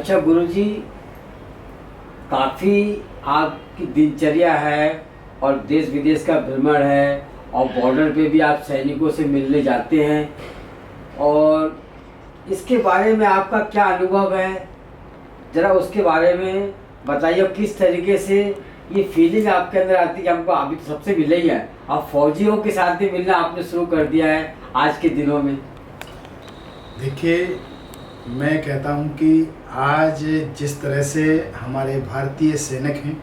अच्छा गुरुजी, काफ़ी आपकी दिनचर्या है और देश विदेश का भ्रमण है और बॉर्डर पे भी आप सैनिकों से मिलने जाते हैं, और इसके बारे में आपका क्या अनुभव है, ज़रा उसके बारे में बताइए। किस तरीके से ये फीलिंग आपके अंदर आती है कि हमको अभी तो सबसे मिले ही है, अब फौजियों के साथ भी मिलना आपने शुरू कर दिया है आज के दिनों में। देखिए, मैं कहता हूं कि आज जिस तरह से हमारे भारतीय सैनिक हैं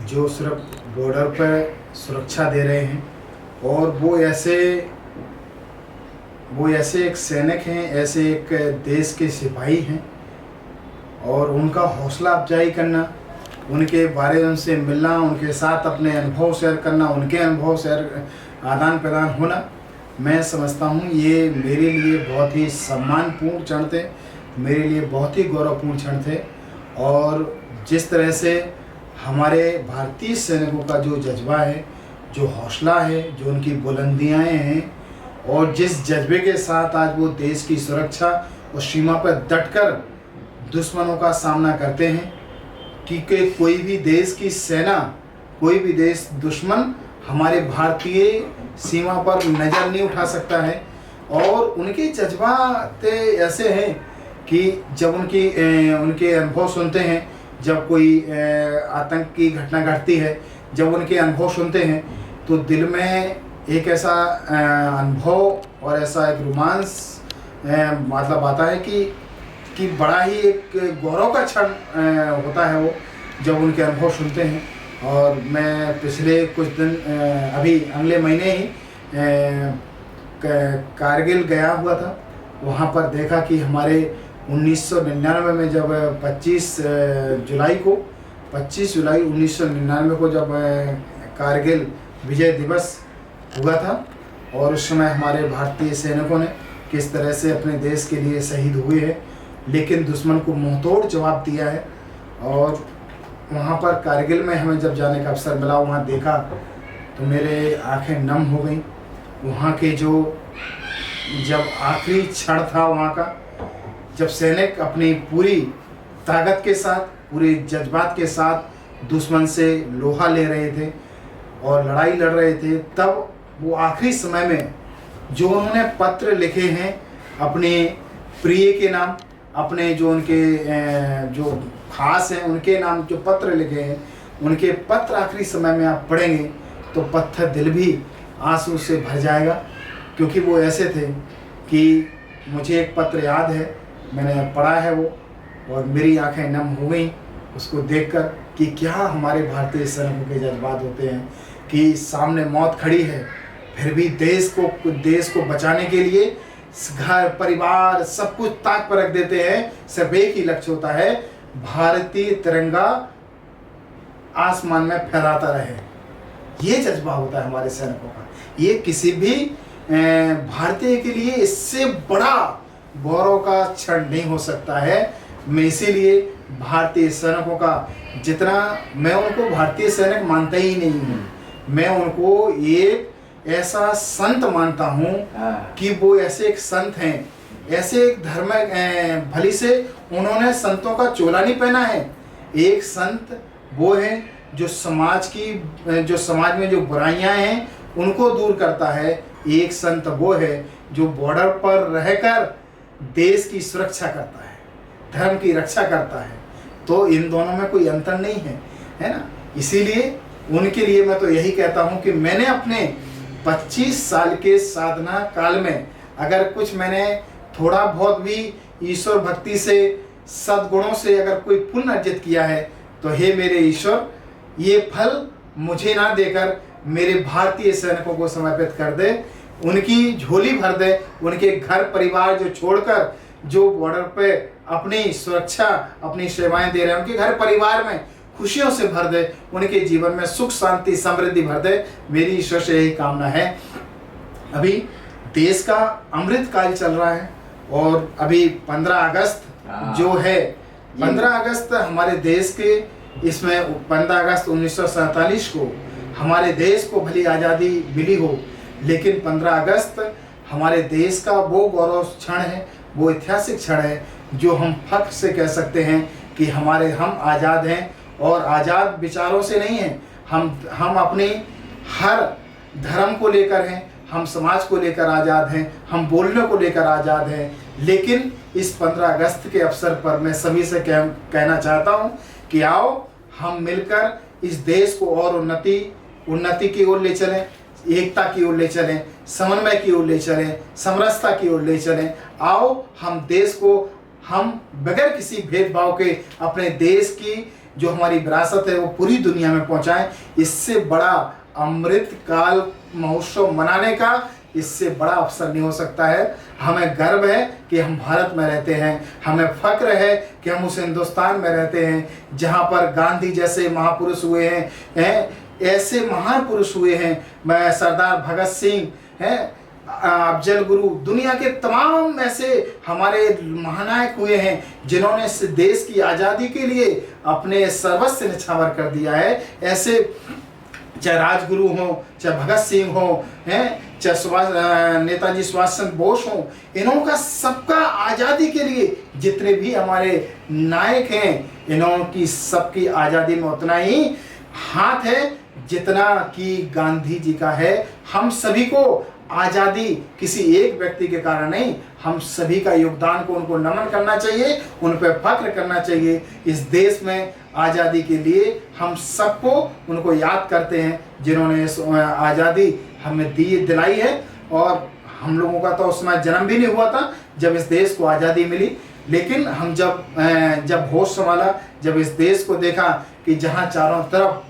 जो सिर्फ बॉर्डर पर सुरक्षा दे रहे हैं, और वो ऐसे एक सैनिक हैं, ऐसे एक देश के सिपाही हैं, और उनका हौसला अफजाई करना, उनके बारे में उनसे मिलना, उनके साथ अपने अनुभव शेयर करना, उनके अनुभव शेयर आदान प्रदान होना, मैं समझता हूँ ये मेरे लिए बहुत ही सम्मानपूर्ण क्षण थे, मेरे लिए बहुत ही गौरवपूर्ण क्षण थे। और जिस तरह से हमारे भारतीय सैनिकों का जो जज्बा है, जो हौसला है, जो उनकी बुलंदियाँ हैं, और जिस जज्बे के साथ आज वो देश की सुरक्षा और सीमा पर डटकर दुश्मनों का सामना करते हैं, क्योंकि कोई भी देश की सेना, कोई भी देश दुश्मन हमारे भारतीय सीमा पर नज़र नहीं उठा सकता है। और उनके जज्बात ऐसे हैं कि जब उनके अनुभव सुनते हैं, जब कोई आतंक की घटना घटती है, जब उनके अनुभव सुनते हैं, तो दिल में एक ऐसा अनुभव और ऐसा एक रोमांस मतलब आता है कि बड़ा ही एक गौरव का क्षण होता है वो, जब उनके अनुभव सुनते हैं। और मैं पिछले कुछ दिन अभी अगले महीने ही कारगिल गया हुआ था। वहाँ पर देखा कि हमारे 1999 में जब 25 जुलाई 1999 को जब कारगिल विजय दिवस हुआ था, और उस समय हमारे भारतीय सैनिकों ने किस तरह से अपने देश के लिए शहीद हुए हैं, लेकिन दुश्मन को मुंहतोड़ जवाब दिया है। और वहाँ पर कारगिल में हमें जब जाने का अवसर मिला, वहाँ देखा तो मेरे आंखें नम हो गई। वहाँ के जब आखिरी क्षण था वहाँ का, जब सैनिक अपनी पूरी ताकत के साथ, पूरे जज्बात के साथ दुश्मन से लोहा ले रहे थे और लड़ाई लड़ रहे थे, तब वो आखिरी समय में जो उन्होंने पत्र लिखे हैं अपने प्रिय के नाम, अपने जो उनके जो खास हैं उनके नाम जो पत्र लिखे हैं, उनके पत्र आखिरी समय में आप पढ़ेंगे तो पत्थर दिल भी आंसू से भर जाएगा। क्योंकि वो ऐसे थे कि मुझे एक पत्र याद है, मैंने पढ़ा है वो, और मेरी आंखें नम हो गई उसको देखकर कि क्या हमारे भारतीय सैनिकों के जज्बात होते हैं कि सामने मौत खड़ी है, फिर भी देश को बचाने के लिए घर परिवार सब कुछ ताक पर रख देते हैं। सिर्फ एक ही लक्ष्य होता है, भारतीय तिरंगा आसमान में फहराता रहे। ये जज्बा होता है हमारे सैनिकों का। ये किसी भी भारतीय के लिए इससे बड़ा गौरव का क्षण नहीं हो सकता है। मैं इसीलिए भारतीय सैनिकों का जितना, मैं उनको भारतीय सैनिक मानता ही नहीं हूँ, मैं उनको एक ऐसा संत मानता हूँ कि वो ऐसे एक संत हैं, ऐसे एक धर्म भली से उन्होंने संतों का चोला नहीं पहना है। एक संत वो है जो समाज में जो बुराइयां हैं उनको दूर करता है। एक संत वो है जो बॉर्डर पर रहकर देश की सुरक्षा करता है, धर्म की रक्षा करता है। तो इन दोनों में कोई अंतर नहीं है ना। इसीलिए उनके लिए मैं तो यही कहता हूँ कि मैंने अपने 25 साल के साधना काल में अगर कुछ मैंने थोड़ा बहुत भी ईश्वर भक्ति से, सद्गुणों से अगर कोई पुण्य अर्जित किया है, तो हे मेरे ईश्वर, ये फल मुझे ना देकर मेरे भारतीय सैनिकों को समर्पित कर दे, उनकी झोली भर दे, उनके घर परिवार जो छोड़कर जो बॉर्डर पे अपनी सुरक्षा, अपनी सेवाएं दे रहे हैं, उनके घर परिवार में खुशियों से भर दे, उनके जीवन में सुख शांति समृद्धि भर दे। मेरी ईश्वर से यही कामना है। अभी देश का अमृत काल चल रहा है, और अभी 15 अगस्त जो है, 15 अगस्त हमारे देश के, इसमें 15 अगस्त 1947 को हमारे देश को भली आज़ादी मिली हो, लेकिन 15 अगस्त हमारे देश का वो गौरव क्षण है, वो ऐतिहासिक क्षण है जो हम फख्र से कह सकते हैं कि हम आज़ाद हैं, और आज़ाद विचारों से नहीं हैं। हम अपनी हर धर्म को लेकर हैं, हम समाज को लेकर आज़ाद हैं, हम बोलने को लेकर आज़ाद हैं। लेकिन इस 15 अगस्त के अवसर पर मैं सभी से कहना चाहता हूँ कि आओ हम मिलकर इस देश को और उन्नति की ओर ले चलें, एकता की ओर ले चलें, समन्वय की ओर ले चलें, समरसता की ओर ले चलें। आओ हम देश को हम बगैर किसी भेदभाव के अपने देश की जो हमारी विरासत है वो पूरी दुनिया में पहुंचाएं। इससे बड़ा अमृत काल महोत्सव मनाने का इससे बड़ा अवसर नहीं हो सकता है। हमें गर्व है कि हम भारत में रहते हैं, हमें फक्र है कि हम उस हिंदुस्तान में रहते हैं जहां पर गांधी जैसे महापुरुष हुए हैं, ऐसे महान पुरुष हुए हैं। मैं सरदार भगत सिंह हैं, अफजल गुरु, दुनिया के तमाम ऐसे हमारे महानायक हुए हैं जिन्होंने इस देश की आज़ादी के लिए अपने सर्वस्व निछावर कर दिया है। ऐसे चाहे राजगुरु हों, चाहे भगत सिंह हों, हैं, चाहे नेताजी सुभाष चंद्र बोस हों, इन्हों का सबका आज़ादी के लिए जितने भी हमारे नायक हैं, इन्हों की सबकी आज़ादी में उतना ही हाथ है जितना कि गांधी जी का है। हम सभी को आज़ादी किसी एक व्यक्ति के कारण नहीं, हम सभी का योगदान को उनको नमन करना चाहिए, उन पर फख्र करना चाहिए। इस देश में आज़ादी के लिए हम सबको उनको याद करते हैं जिन्होंने इस आज़ादी हमें दिलाई है। और हम लोगों का तो उसमें जन्म भी नहीं हुआ था जब इस देश को आज़ादी मिली, लेकिन हम जब होश संभाला, जब इस देश को देखा कि जहाँ चारों तरफ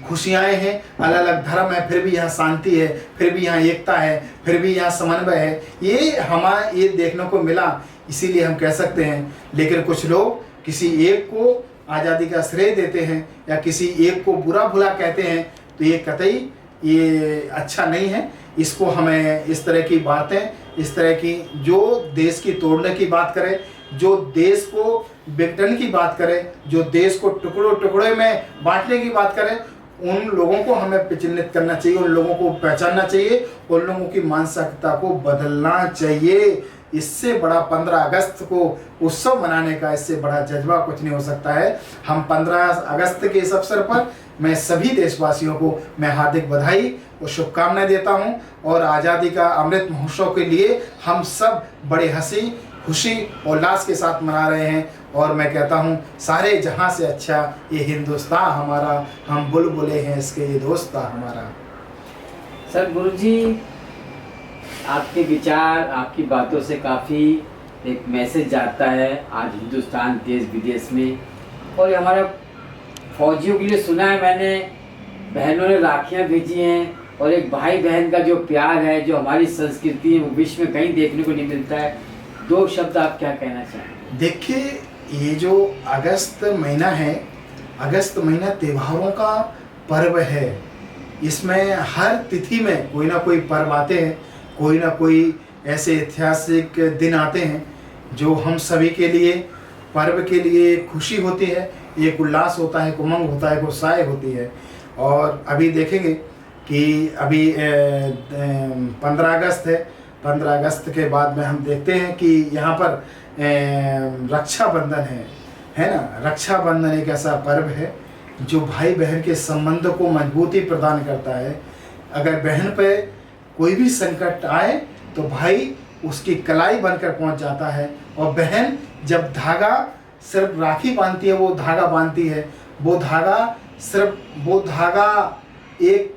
खुशियाँ हैं, अलग अलग धर्म है, फिर भी यहाँ शांति है, फिर भी यहाँ एकता है, फिर भी यहाँ समन्वय है, ये देखने को मिला। इसीलिए हम कह सकते हैं। लेकिन कुछ लोग किसी एक को आज़ादी का श्रेय देते हैं या किसी एक को बुरा भला कहते हैं, तो ये कतई ये अच्छा नहीं है। इसको हमें इस तरह की बातें, इस तरह की जो देश की तोड़ने की बात करे, जो देश को विघटन की बात करे, जो देश को टुकड़ों में बांटने की बात करे, उन लोगों को हमें चिन्हित करना चाहिए, उन लोगों को पहचानना चाहिए, उन लोगों की मानसिकता को बदलना चाहिए। इससे बड़ा 15 अगस्त को उत्सव मनाने का इससे बड़ा जज्बा कुछ नहीं हो सकता है। हम 15 अगस्त के इस अवसर पर मैं सभी देशवासियों को मैं हार्दिक बधाई और शुभकामनाएं देता हूं। और आज़ादी का अमृत महोत्सव के लिए हम सब बड़े हंसी खुशी और उल्लास के साथ मना रहे हैं। और मैं कहता हूँ सारे जहाँ से अच्छा ये हिंदुस्तान हमारा, हम बुलबुले हैं इसके ये दोस्ता हमारा। सर गुरुजी, आपके विचार, आपकी बातों से काफ़ी एक मैसेज जाता है आज हिंदुस्तान देश विदेश में। और ये हमारा फौजियों के लिए सुना है मैंने, बहनों ने राखियाँ भेजी हैं, और एक भाई बहन का जो प्यार है, जो हमारी संस्कृति है, वो विश्व में कहीं देखने को नहीं मिलता है। 2 शब्द आप क्या कहना चाहें? देखिए, ये जो अगस्त महीना है, अगस्त महीना त्योहारों का पर्व है। इसमें हर तिथि में कोई ना कोई पर्व आते हैं, कोई ना कोई ऐसे ऐतिहासिक दिन आते हैं जो हम सभी के लिए, पर्व के लिए खुशी होती है, एक उल्लास होता है, एक उमंग होता है, एक उत्साह होती है। और अभी देखेंगे कि अभी 15 अगस्त है। 15 अगस्त के बाद में हम देखते हैं कि यहाँ पर रक्षाबंधन है ना। रक्षाबंधन एक ऐसा पर्व है जो भाई बहन के संबंध को मजबूती प्रदान करता है। अगर बहन पे कोई भी संकट आए तो भाई उसकी कलाई बनकर पहुंच जाता है, और बहन जब धागा सिर्फ राखी बांधती है, वो धागा बांधती है, वो धागा एक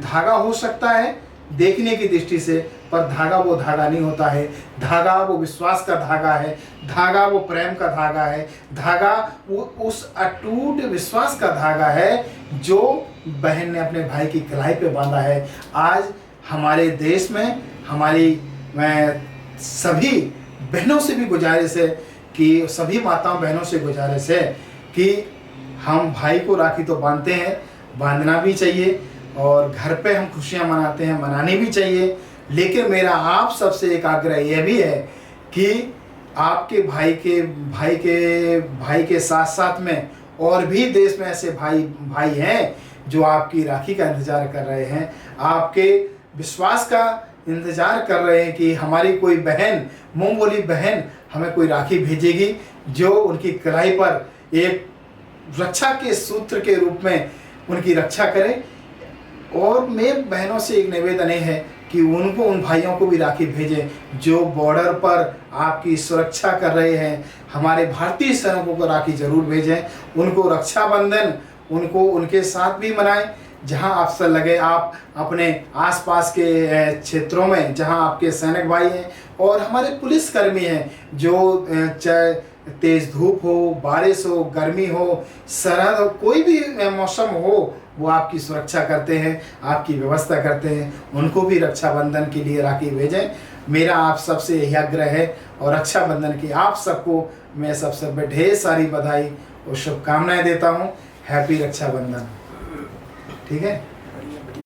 धागा हो सकता है देखने की दृष्टि से, पर धागा वो धागा नहीं होता है। धागा वो विश्वास का धागा है, धागा वो प्रेम का धागा है, धागा वो उस अटूट विश्वास का धागा है जो बहन ने अपने भाई की कलाई पे बांधा है। आज हमारे देश में मैं सभी बहनों से भी गुजारिश है कि सभी माताओं बहनों से गुजारिश है कि हम भाई को राखी तो बांधते हैं, बांधना भी चाहिए, और घर पे हम खुशियां मनाते हैं, मनानी भी चाहिए। लेकिन मेरा आप सबसे एक आग्रह यह भी है कि आपके भाई के साथ साथ में और भी देश में ऐसे भाई हैं जो आपकी राखी का इंतजार कर रहे हैं, आपके विश्वास का इंतज़ार कर रहे हैं कि हमारी कोई बहन, मुँह बोली बहन हमें कोई राखी भेजेगी जो उनकी कलाई पर एक रक्षा के सूत्र के रूप में उनकी रक्षा करे। और मेरे बहनों से एक निवेदन है कि उनको, उन भाइयों को भी राखी भेजें जो बॉर्डर पर आपकी सुरक्षा कर रहे हैं। हमारे भारतीय सैनिकों को राखी जरूर भेजें, उनको रक्षाबंधन उनको उनके साथ भी मनाएं। जहां अवसर लगे आप अपने आसपास के क्षेत्रों में जहां आपके सैनिक भाई हैं और हमारे पुलिसकर्मी हैं जो चाहे तेज़ धूप हो, बारिश हो, गर्मी हो, सरहद हो, कोई भी मौसम हो, वो आपकी सुरक्षा करते हैं, आपकी व्यवस्था करते हैं, उनको भी रक्षाबंधन के लिए राखी भेजें। मेरा आप सबसे यही आग्रह है और रक्षाबंधन की आप सबको मैं सबसे ढेर सारी बधाई और शुभकामनाएं देता हूँ। हैप्पी रक्षाबंधन। ठीक है।